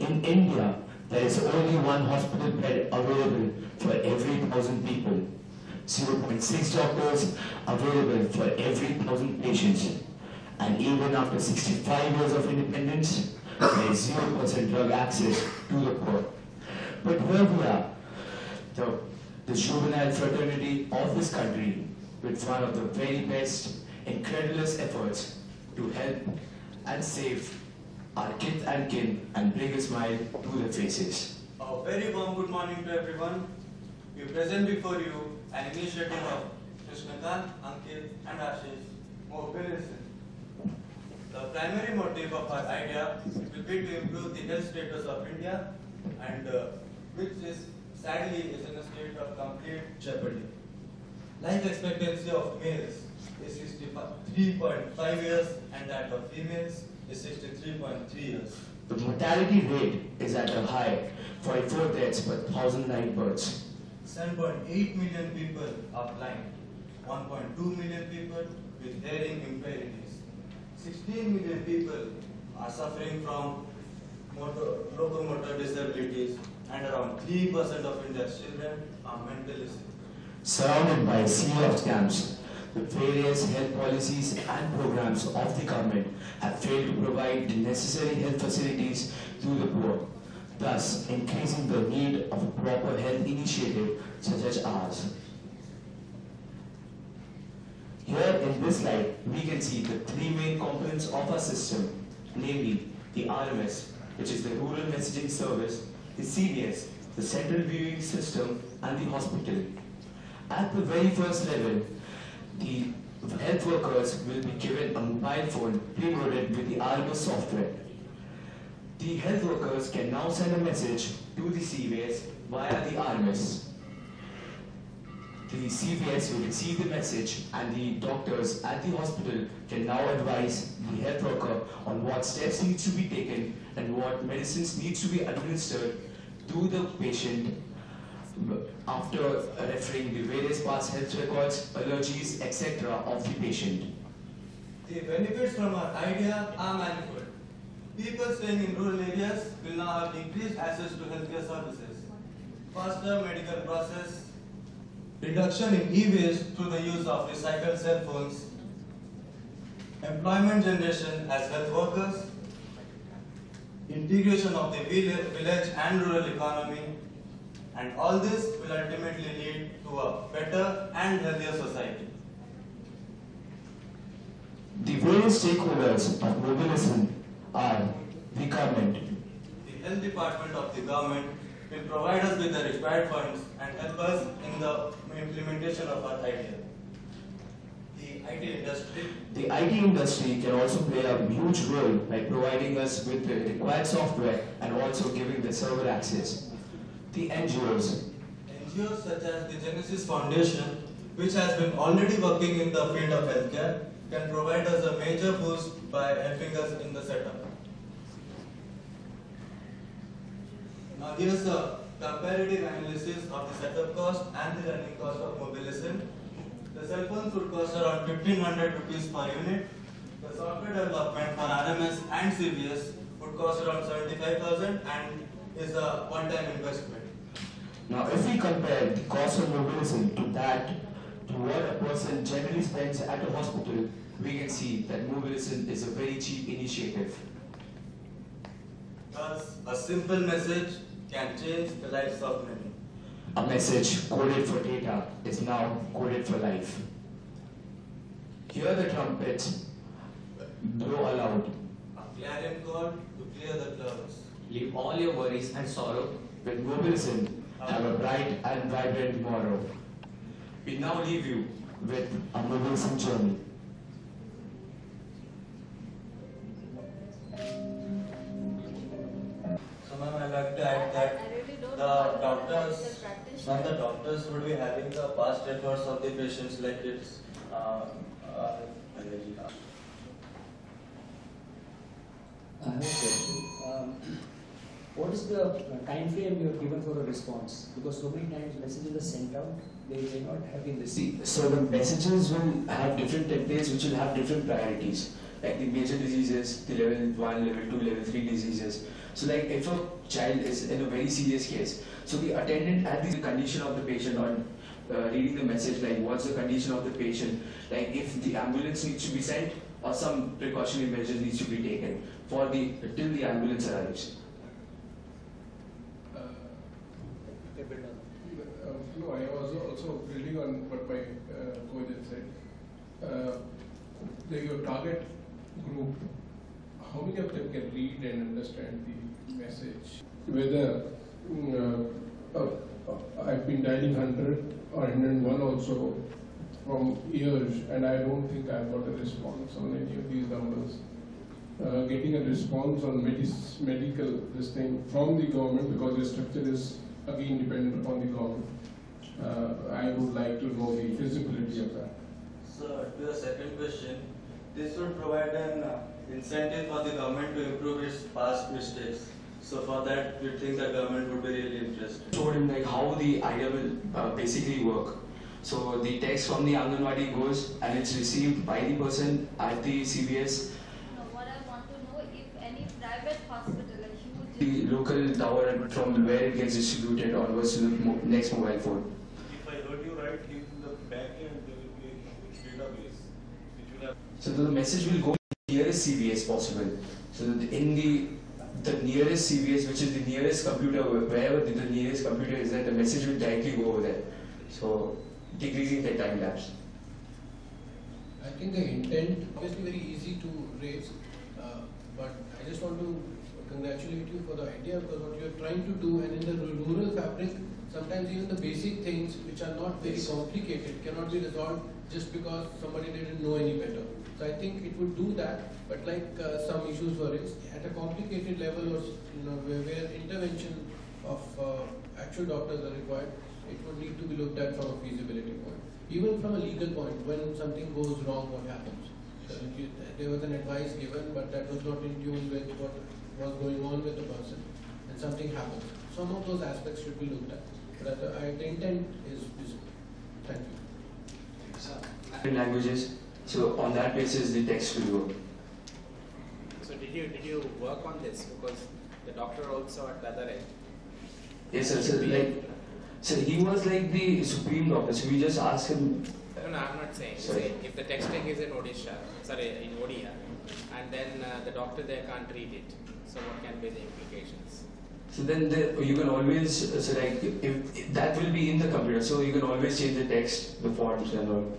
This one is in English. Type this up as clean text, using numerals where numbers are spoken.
In India, there is only one hospital bed available for every 1,000 people. 0.6 doctors available for every 1,000 patients. And even after 65 years of independence, there is 0% drug access to the poor. But here we are, the juvenile fraternity of this country, with one of the very best incredulous efforts to help and save our kith and kin and bring a smile to their faces. A very warm good morning to everyone. We present before you an initiative of Krishnakant, Ankit and Ashish, Mobilization. The primary motive of our idea will be to improve the health status of India, and which is sadly is in a state of complete jeopardy. Life expectancy of males is 63.5 years and that of females is 63.3 years. The mortality rate is at a high, 44 deaths per 1,000 live births. 7.8 million people are blind, 1.2 million people with hearing impairments, 16 million people are suffering from locomotor disabilities, and around 3% of India's children are mentally sick. Surrounded by a sea of scams, the various health policies and programs of the government have failed to provide the necessary health facilities to the poor, thus increasing the need of a proper health initiative such as ours. Here in this slide, we can see the three main components of our system, namely the RMS, which is the Rural Messaging Service, the CVS, the Central Viewing System, and the hospital. At the very first level, the health workers will be given a mobile phone preloaded with the RMS software. The health workers can now send a message to the CVS via the RMS. The CVS will receive the message and the doctors at the hospital can now advise the health worker on what steps need to be taken and what medicines need to be administered to the patient after referring the various past health records, allergies, etc. of the patient. The benefits from our idea are manifold. People staying in rural areas will now have increased access to healthcare services, faster medical process, reduction in e-waste through the use of recycled cell phones, employment generation as health workers, integration of the village and rural economy, and all this will ultimately lead to a better and healthier society. The various stakeholders of Mobilization are the government. The health department of the government will provide us with the required funds and help us in the implementation of our idea. The IT industry. The IT industry can also play a huge role by providing us with the required software and also giving the server access. The NGOs. NGOs such as the Genesis Foundation, which has been already working in the field of healthcare, can provide us a major boost by helping us in the setup. Now here's a comparative analysis of the setup cost and the running cost of Mobilization. The cell phones would cost around 1,500 rupees per unit. The software development for RMS and CVS would cost around 75,000 and is a one-time investment. Now if we compare the cost of Mobilization to what a person generally spends at a hospital, we can see that Mobilization is a very cheap initiative. Thus, a simple message can change the lives of many. A message coded for data is now coded for life. Hear the trumpets blow aloud. A clarion call to clear the clouds. Leave all your worries and sorrow with Mobilization. Have a bright and vibrant tomorrow. We now leave you with a Mobilization journey. So ma'am, I'd like to add that the doctors would be having the past records of the patients like it's allergy. I have a question. What is the time frame you have given for a response? Because so many times messages are sent out, they may not have been received. So the messages will have different templates which will have different priorities. like the major diseases, the level 1, level 2, level 3 diseases. So like if a child is in a very serious case, so the attendant at the condition of the patient on reading the message, like what's the condition of the patient, like if the ambulance needs to be sent or some precautionary measures needs to be taken for the till the ambulance arrives. No, I was also building on what my coach had said. Your target group, how many of them can read and understand the message? Whether I've been dialing 100 or 101 also from years, and I don't think I've got a response on any of these numbers. Getting a response on medical this thing from the government, because the structure is again dependent upon the government. I would like to know the feasibility of that. So, to the second question, this would provide an incentive for the government to improve its past mistakes. So, for that, we think the government would be really interested. Showed him like how the idea will basically work. So the text from the Anganwadi goes and it's received by the person at the CVS. No, what I want to know, if any private hospital, a The huge local tower from where it gets distributed onwards to the next mobile phone. If I heard you right, in the back end there will be a database which will have. So the message will go to the nearest CVS possible. So in the nearest CVS, which is the nearest computer, wherever the nearest computer is there, the message will directly go over there. So decreasing the time lapse. I think the intent obviously very easy to raise, but I just want to congratulate you for the idea, because what you are trying to do, and in the rural fabric, sometimes even the basic things which are not very complicated cannot be resolved just because somebody didn't know any better. So I think it would do that, but like some issues were raised at a complicated level, or where intervention of actual doctors are required, it would need to be looked at from a feasibility point. Even from a legal point, when something goes wrong, what happens? There was an advice given, but that was not in tune with what was going on with the person, and something happens. Some of those aspects should be looked at. But the intent is visible. Thank you. In languages, so on that basis the text will go. So did you work on this, because the doctor also at the other end? Yes, sir. So he was like the supreme doctor. So we just asked him. No, I'm not saying. Sorry. Say, if the texting is in Odisha, in Odia, and then the doctor there can't read it, so what can be the implications? So then you can always, so like if that will be in the computer, so you can always change the text, the fonts and all.